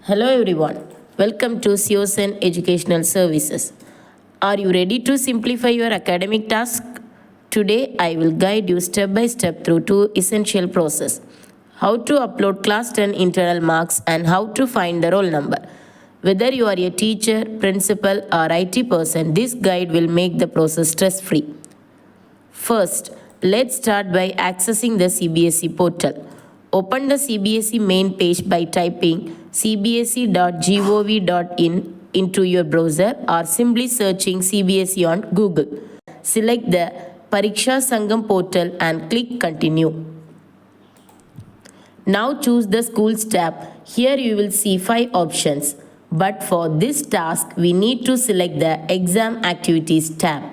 Hello everyone, welcome to COSN Educational Services. Are you ready to simplify your academic task? Today I will guide you step by step through two essential processes. How to upload class 10 internal marks and how to find the roll number. Whether you are a teacher, principal or IT person, this guide will make the process stress-free. First, let's start by accessing the CBSE portal. Open the CBSE main page by typing cbse.gov.in into your browser or simply searching CBSE on Google. Select the Pariksha Sangam portal and click Continue. Now choose the Schools tab. Here you will see 5 options. But for this task, we need to select the Exam Activities tab.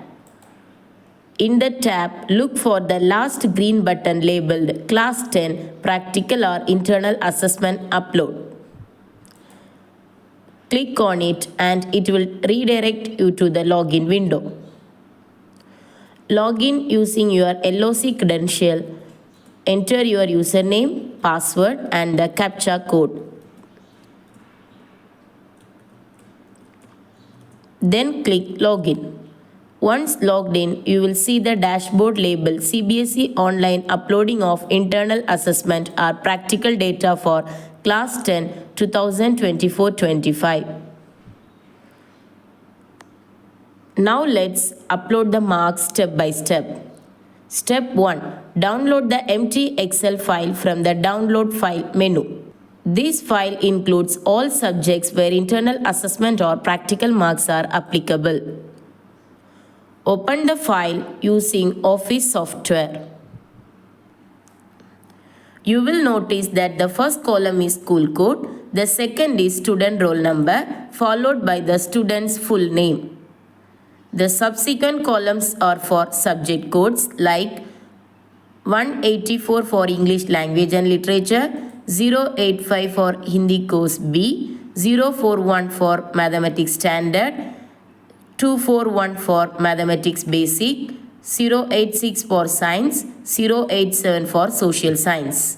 In the tab, look for the last green button labeled Class 10 Practical or Internal Assessment Upload. Click on it and it will redirect you to the login window. Log in using your LOC credential. Enter your username, password and the CAPTCHA code. Then click Login. Once logged in, you will see the dashboard labeled CBSE Online Uploading of Internal Assessment or Practical Data for Class 10 2024-25. Now let's upload the marks step by step. Step 1. Download the empty Excel file from the Download File menu. This file includes all subjects where internal assessment or practical marks are applicable. Open the file using Office software. You will notice that the first column is school code, the second is student roll number, followed by the student's full name. The subsequent columns are for subject codes like 184 for English Language and Literature, 085 for Hindi Course B, 041 for Mathematics Standard, 241 for Mathematics Basic, 086 for Science, 087 for Social Science.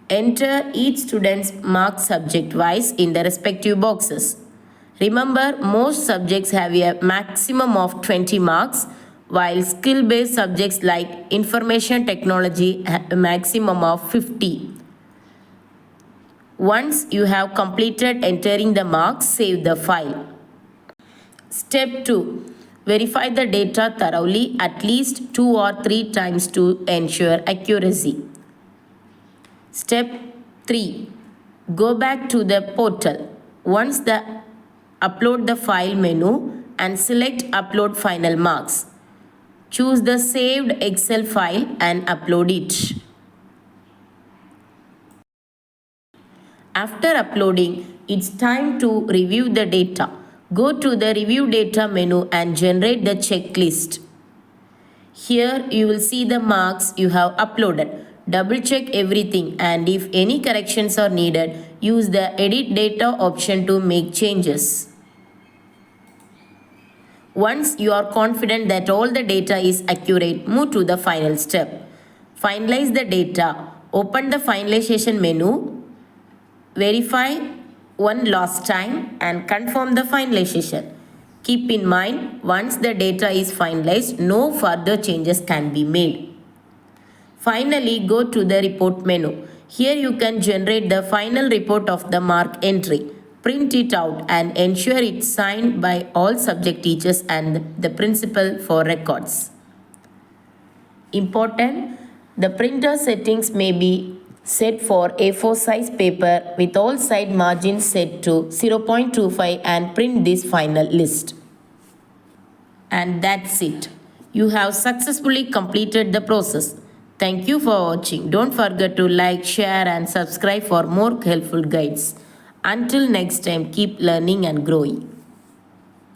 Enter each student's mark subject-wise in the respective boxes. Remember, most subjects have a maximum of 20 marks, while skill-based subjects like Information Technology have a maximum of 50. Once you have completed entering the marks, save the file. Step 2. Verify the data thoroughly at least 2 or 3 times to ensure accuracy. Step 3. Go back to the portal. Once upload the file menu and select Upload Final Marks. Choose the saved Excel file and upload it. After uploading, it's time to review the data. Go to the Review Data menu and generate the checklist. Here you will see the marks you have uploaded. Double check everything and if any corrections are needed, use the Edit Data option to make changes. Once you are confident that all the data is accurate, move to the final step. Finalize the data. Open the finalization menu. Verify one last time and confirm the finalization. Keep in mind, once the data is finalized, no further changes can be made. Finally, go to the report menu. Here you can generate the final report of the mark entry. Print it out and ensure it's signed by all subject teachers and the principal for records. Important, the printer settings may be set for A4 size paper with all side margins set to 0.25 and print this final list. And that's it. You have successfully completed the process. Thank you for watching. Don't forget to like, share and subscribe for more helpful guides. Until next time, keep learning and growing.